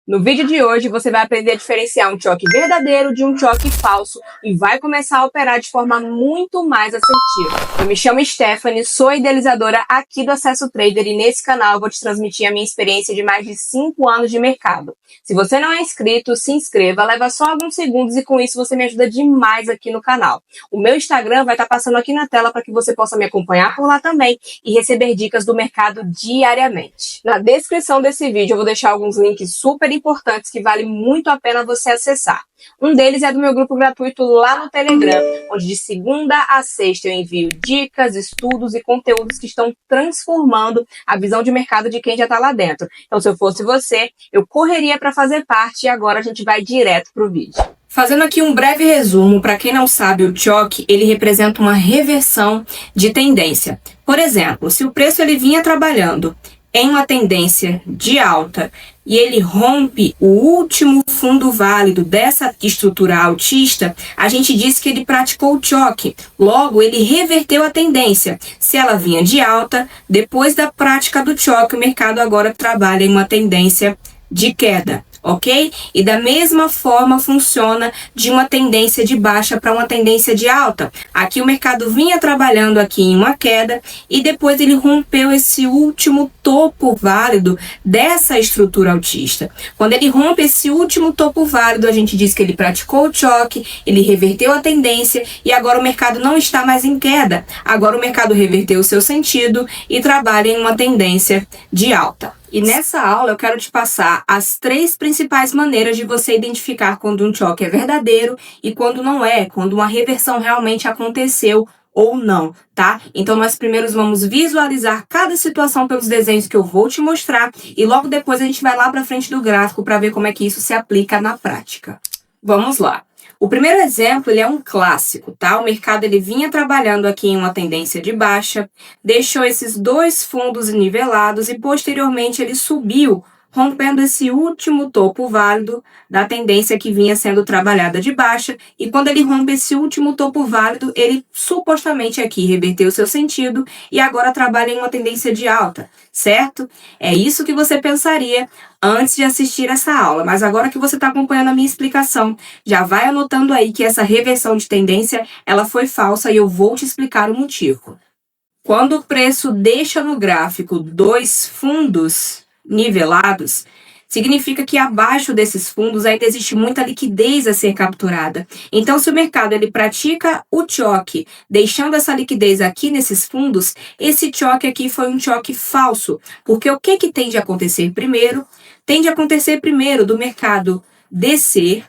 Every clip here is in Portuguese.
No vídeo de hoje, você vai aprender a diferenciar um choque verdadeiro de um choque falso e vai começar a operar de forma muito mais assertiva. Eu me chamo Stephanie, sou idealizadora aqui do Acesso Trader e nesse canal eu vou te transmitir a minha experiência de mais de 5 anos de mercado. Se você não é inscrito, se inscreva, leva só alguns segundos e com isso você me ajuda demais aqui no canal. O meu Instagram vai estar passando aqui na tela para que você possa me acompanhar por lá também e receber dicas do mercado diariamente. Na descrição desse vídeo eu vou deixar alguns links super importantes que vale muito a pena você acessar. Um deles é do meu grupo gratuito lá no Telegram, onde de segunda a sexta eu envio dicas, estudos e conteúdos que estão transformando a visão de mercado de quem já está lá dentro. Então, se eu fosse você, eu correria para fazer parte e agora a gente vai direto para o vídeo. Fazendo aqui um breve resumo, para quem não sabe, o choque ele representa uma reversão de tendência. Por exemplo, se o preço ele vinha trabalhando em uma tendência de alta e ele rompe o último fundo válido dessa estrutura altista, a gente diz que ele praticou o choque. Logo, ele reverteu a tendência. Se ela vinha de alta, depois da prática do choque, o mercado agora trabalha em uma tendência de queda. Ok? E da mesma forma funciona de uma tendência de baixa para uma tendência de alta. Aqui o mercado vinha trabalhando aqui em uma queda e depois ele rompeu esse último topo válido dessa estrutura altista. Quando ele rompe esse último topo válido, a gente diz que ele praticou o choque, ele reverteu a tendência e agora o mercado não está mais em queda. Agora o mercado reverteu o seu sentido e trabalha em uma tendência de alta. E nessa aula eu quero te passar as 3 principais maneiras de você identificar quando um choque é verdadeiro e quando não é, quando uma reversão realmente aconteceu ou não, tá? Então nós primeiro vamos visualizar cada situação pelos desenhos que eu vou te mostrar e logo depois a gente vai lá para frente do gráfico para ver como é que isso se aplica na prática. Vamos lá. O primeiro exemplo, ele é um clássico, tá? O mercado ele vinha trabalhando aqui em uma tendência de baixa, deixou esses 2 fundos nivelados e posteriormente ele subiu, rompendo esse último topo válido da tendência que vinha sendo trabalhada de baixa. E quando ele rompe esse último topo válido, ele supostamente aqui reverteu seu sentido e agora trabalha em uma tendência de alta, certo? É isso que você pensaria antes de assistir essa aula, mas agora que você está acompanhando a minha explicação, já vai anotando aí que essa reversão de tendência, ela foi falsa e eu vou te explicar o motivo. Quando o preço deixa no gráfico 2 fundos nivelados, significa que abaixo desses fundos ainda existe muita liquidez a ser capturada. Então, se o mercado ele pratica o choque, deixando essa liquidez aqui nesses fundos, esse choque aqui foi um choque falso. Porque o que tende a acontecer primeiro? Tende a acontecer primeiro do mercado descer,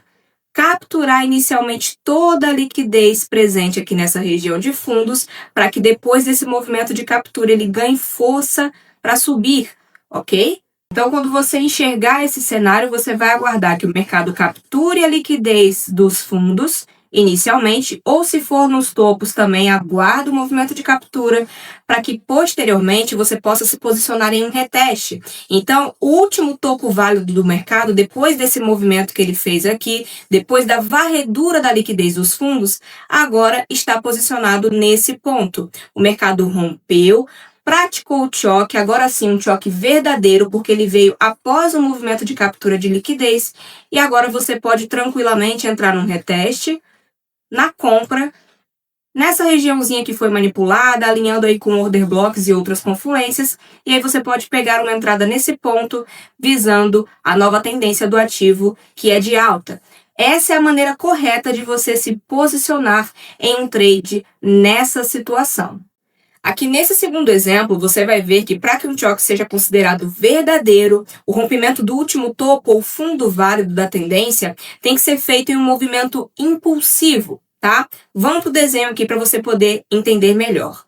capturar inicialmente toda a liquidez presente aqui nessa região de fundos, para que depois desse movimento de captura ele ganhe força para subir, ok? Então, quando você enxergar esse cenário, você vai aguardar que o mercado capture a liquidez dos fundos inicialmente, ou se for nos topos também, aguarda o movimento de captura para que posteriormente você possa se posicionar em um reteste. Então, o último topo válido do mercado, depois desse movimento que ele fez aqui, depois da varredura da liquidez dos fundos, agora está posicionado nesse ponto. O mercado rompeu, praticou o choque, agora sim um choque verdadeiro, porque ele veio após o movimento de captura de liquidez, e agora você pode tranquilamente entrar num reteste, na compra, nessa regiãozinha que foi manipulada, alinhando aí com order blocks e outras confluências, e aí você pode pegar uma entrada nesse ponto, visando a nova tendência do ativo, que é de alta. Essa é a maneira correta de você se posicionar em um trade nessa situação. Aqui nesse segundo exemplo, você vai ver que para que um choque seja considerado verdadeiro, o rompimento do último topo ou fundo válido da tendência tem que ser feito em um movimento impulsivo, tá? Vamos para o desenho aqui para você poder entender melhor.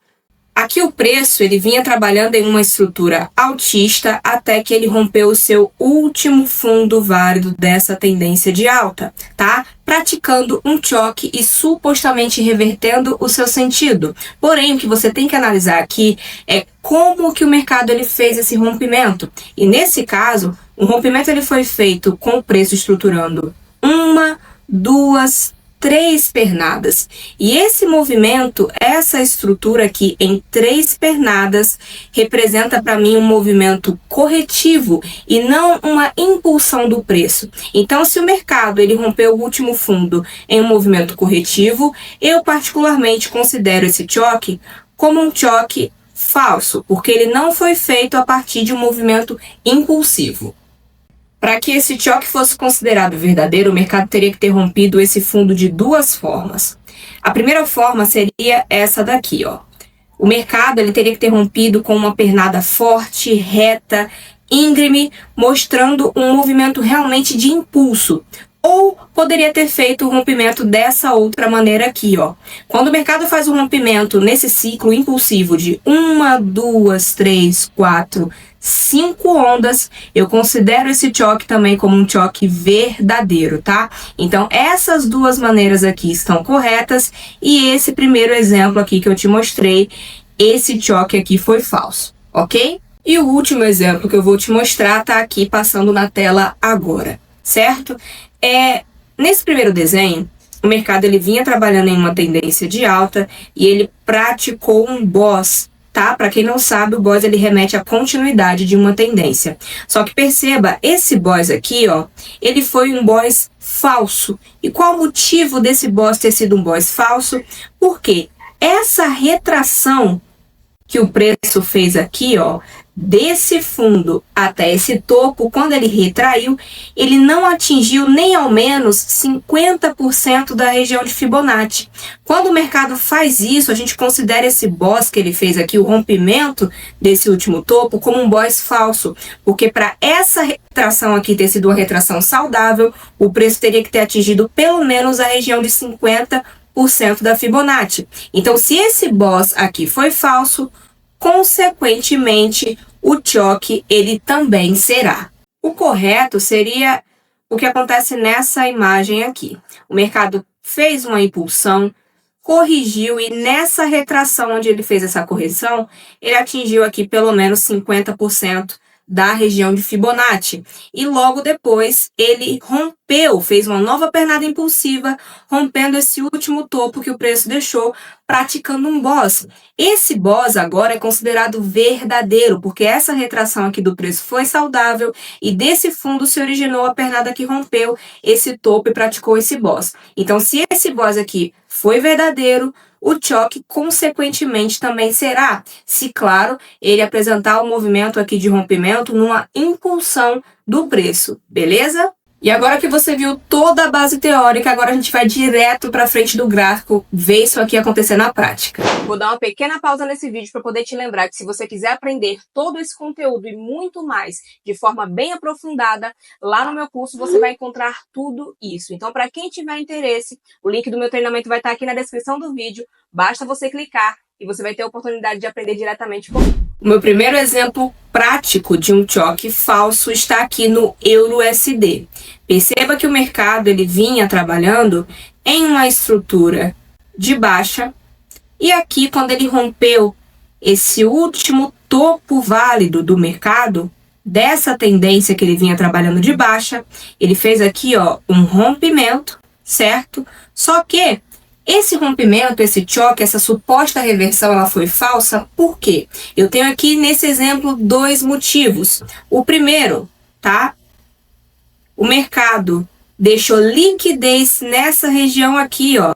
Aqui o preço ele vinha trabalhando em uma estrutura altista até que ele rompeu o seu último fundo válido dessa tendência de alta, tá? Praticando um choque e supostamente revertendo o seu sentido. Porém, o que você tem que analisar aqui é como que o mercado ele fez esse rompimento. E nesse caso, o rompimento ele foi feito com o preço estruturando 1, 2, 3 pernadas. E esse movimento, essa estrutura aqui em 3 pernadas, representa para mim um movimento corretivo e não uma impulsão do preço. Então, se o mercado ele rompeu o último fundo em um movimento corretivo, eu particularmente considero esse choque como um choque falso, porque ele não foi feito a partir de um movimento impulsivo. Para que esse choque fosse considerado verdadeiro, o mercado teria que ter rompido esse fundo de 2 formas. A primeira forma seria essa daqui, ó. O mercado ele teria que ter rompido com uma pernada forte, reta, íngreme, mostrando um movimento realmente de impulso. Ou poderia ter feito o rompimento dessa outra maneira aqui, ó. Quando o mercado faz um rompimento nesse ciclo impulsivo de 1, 2, 3, 4, 5 ondas, eu considero esse choque também como um choque verdadeiro, tá? Então, essas 2 maneiras aqui estão corretas e esse primeiro exemplo aqui que eu te mostrei, esse choque aqui foi falso, ok? E o último exemplo que eu vou te mostrar tá aqui passando na tela agora, certo? Nesse primeiro desenho, o mercado ele vinha trabalhando em uma tendência de alta e ele praticou um BOS, tá? Para quem não sabe, o BOS ele remete à continuidade de uma tendência. Só que perceba, esse BOS aqui, ó, ele foi um BOS falso. E qual o motivo desse BOS ter sido um BOS falso? Porque essa retração que o preço fez aqui, ó, desse fundo até esse topo, quando ele retraiu, ele não atingiu nem ao menos 50% da região de Fibonacci. Quando o mercado faz isso, a gente considera esse BOS que ele fez aqui, o rompimento desse último topo, como um BOS falso, porque para essa retração aqui ter sido uma retração saudável, o preço teria que ter atingido pelo menos a região de 50% da Fibonacci. Então, se esse BOS aqui foi falso, consequentemente, o choque ele também será. O correto seria o que acontece nessa imagem aqui. O mercado fez uma impulsão, corrigiu e nessa retração onde ele fez essa correção, ele atingiu aqui pelo menos 50% da região de Fibonacci. E logo depois ele rompeu, fez uma nova pernada impulsiva, rompendo esse último topo que o preço deixou, praticando um BOS. Esse BOS agora é considerado verdadeiro, porque essa retração aqui do preço foi saudável e desse fundo se originou a pernada que rompeu esse topo e praticou esse BOS. Então, se esse BOS aqui foi verdadeiro, o choque, consequentemente, também será, se, claro, ele apresentar o movimento aqui de rompimento numa impulsão do preço, beleza? E agora que você viu toda a base teórica, agora a gente vai direto para frente do gráfico, ver isso aqui acontecer na prática. Vou dar uma pequena pausa nesse vídeo para poder te lembrar que se você quiser aprender todo esse conteúdo e muito mais de forma bem aprofundada, lá no meu curso você vai encontrar tudo isso. Então, para quem tiver interesse, o link do meu treinamento vai estar aqui na descrição do vídeo, basta você clicar e você vai ter a oportunidade de aprender diretamente comigo. O meu primeiro exemplo prático de um choque falso está aqui no EURUSD. Perceba que o mercado ele vinha trabalhando em uma estrutura de baixa e aqui quando ele rompeu esse último topo válido do mercado, dessa tendência que ele vinha trabalhando de baixa, ele fez aqui ó, um rompimento, certo? Só que esse rompimento, esse choque, essa suposta reversão, ela foi falsa. Por quê? Eu tenho aqui nesse exemplo 2 motivos. O primeiro, tá? O mercado deixou liquidez nessa região aqui, ó,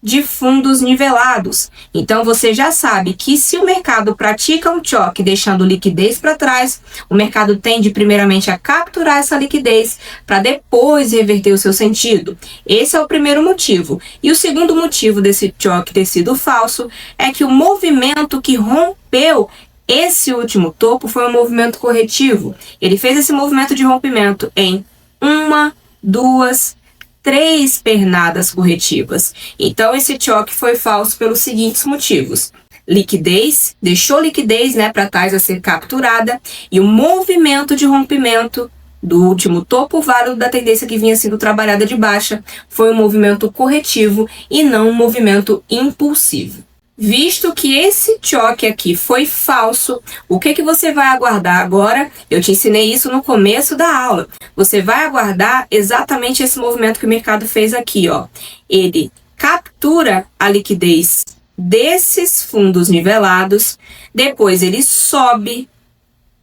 de fundos nivelados. Então, você já sabe que se o mercado pratica um choque deixando liquidez para trás, o mercado tende primeiramente a capturar essa liquidez para depois reverter o seu sentido. Esse é o primeiro motivo. E o segundo motivo desse choque ter sido falso é que o movimento que rompeu esse último topo foi um movimento corretivo. Ele fez esse movimento de rompimento em 1, 2, 3 pernadas corretivas. Então, esse choque foi falso pelos seguintes motivos. Liquidez, deixou liquidez, né, para trás a ser capturada, e o movimento de rompimento do último topo válido da tendência que vinha sendo trabalhada de baixa foi um movimento corretivo e não um movimento impulsivo. Visto que esse choque aqui foi falso, o que você vai aguardar agora? Eu te ensinei isso no começo da aula. Você vai aguardar exatamente esse movimento que o mercado fez aqui, ó. Ele captura a liquidez desses fundos nivelados, depois ele sobe,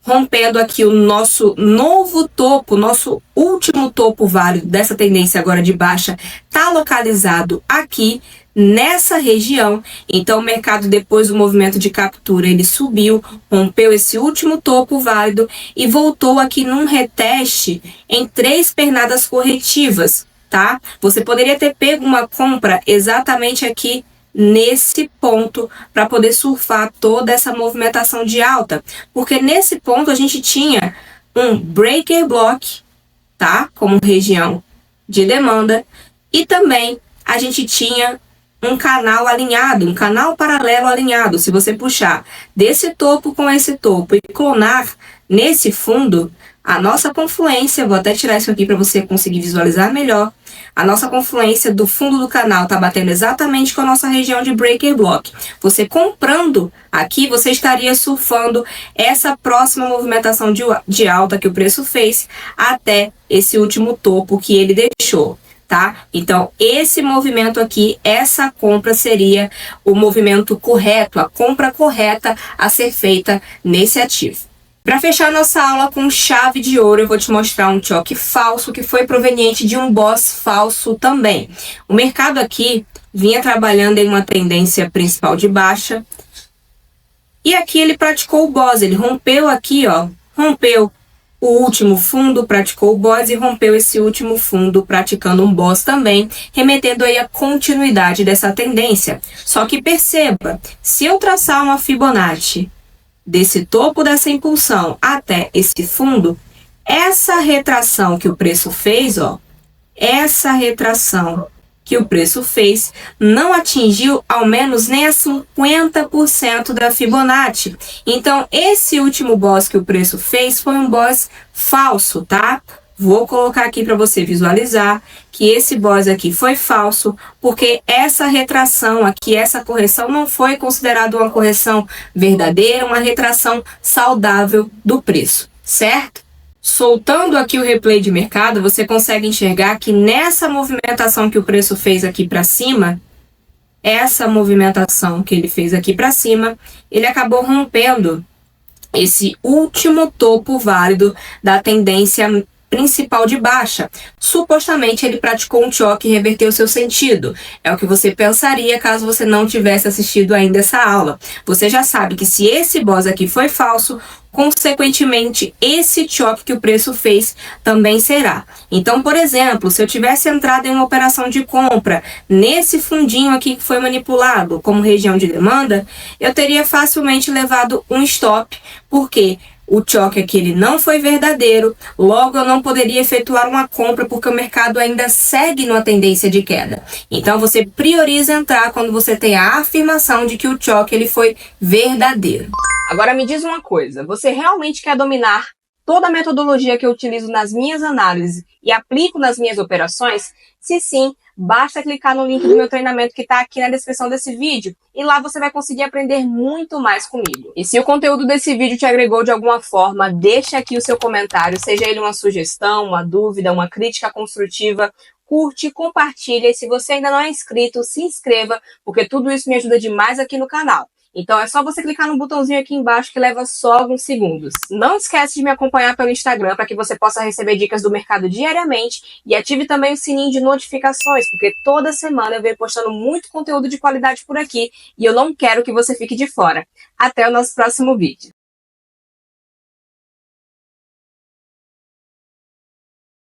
rompendo aqui o nosso novo topo, nosso último topo válido dessa tendência agora de baixa, está localizado aqui nessa região. Então o mercado, depois do movimento de captura, ele subiu, rompeu esse último topo válido e voltou aqui num reteste em 3 pernadas corretivas, tá? Você poderia ter pego uma compra exatamente aqui nesse ponto para poder surfar toda essa movimentação de alta, porque nesse ponto a gente tinha um breaker block, tá? Como região de demanda, e também a gente tinha um canal alinhado, um canal paralelo alinhado. Se você puxar desse topo com esse topo e clonar nesse fundo, a nossa confluência, vou até tirar isso aqui para você conseguir visualizar melhor, a nossa confluência do fundo do canal está batendo exatamente com a nossa região de breaker block. Você comprando aqui, você estaria surfando essa próxima movimentação de alta que o preço fez até esse último topo que ele deixou. Tá? Então, esse movimento aqui, essa compra seria o movimento correto, a compra correta a ser feita nesse ativo. Para fechar nossa aula com chave de ouro, eu vou te mostrar um choque falso que foi proveniente de um boss falso também. O mercado aqui vinha trabalhando em uma tendência principal de baixa e aqui ele praticou o boss, ele rompeu aqui, ó, rompeu o último fundo, praticou o boss e rompeu esse último fundo praticando um boss também, remetendo aí a continuidade dessa tendência. Só que perceba, se eu traçar uma Fibonacci desse topo dessa impulsão até esse fundo, essa retração que o preço fez, ó, essa retração que o preço fez não atingiu ao menos nem a 50% da Fibonacci. Então, esse último boss que o preço fez foi um boss falso, tá? Vou colocar aqui para você visualizar que esse boss aqui foi falso, porque essa retração aqui, essa correção não foi considerada uma correção verdadeira, uma retração saudável do preço, certo? Soltando aqui o replay de mercado, você consegue enxergar que nessa movimentação que o preço fez aqui para cima, essa movimentação que ele fez aqui para cima, ele acabou rompendo esse último topo válido da tendência principal de baixa. Supostamente ele praticou um choque e reverteu seu sentido. É o que você pensaria caso você não tivesse assistido ainda essa aula. Você já sabe que se esse boss aqui foi falso, consequentemente esse choque que o preço fez também será. Então, por exemplo, se eu tivesse entrado em uma operação de compra nesse fundinho aqui que foi manipulado como região de demanda, eu teria facilmente levado um stop, porque o choque aqui ele não foi verdadeiro, logo eu não poderia efetuar uma compra porque o mercado ainda segue numa tendência de queda. Então você prioriza entrar quando você tem a afirmação de que o choque ele foi verdadeiro. Agora me diz uma coisa, você realmente quer dominar toda a metodologia que eu utilizo nas minhas análises e aplico nas minhas operações? Se sim, basta clicar no link do meu treinamento que está aqui na descrição desse vídeo e lá você vai conseguir aprender muito mais comigo. E se o conteúdo desse vídeo te agregou de alguma forma, deixa aqui o seu comentário, seja ele uma sugestão, uma dúvida, uma crítica construtiva. Curte, compartilha e se você ainda não é inscrito, se inscreva, porque tudo isso me ajuda demais aqui no canal. Então é só você clicar no botãozinho aqui embaixo que leva só alguns segundos. Não esquece de me acompanhar pelo Instagram para que você possa receber dicas do mercado diariamente e ative também o sininho de notificações, porque toda semana eu venho postando muito conteúdo de qualidade por aqui e eu não quero que você fique de fora. Até o nosso próximo vídeo.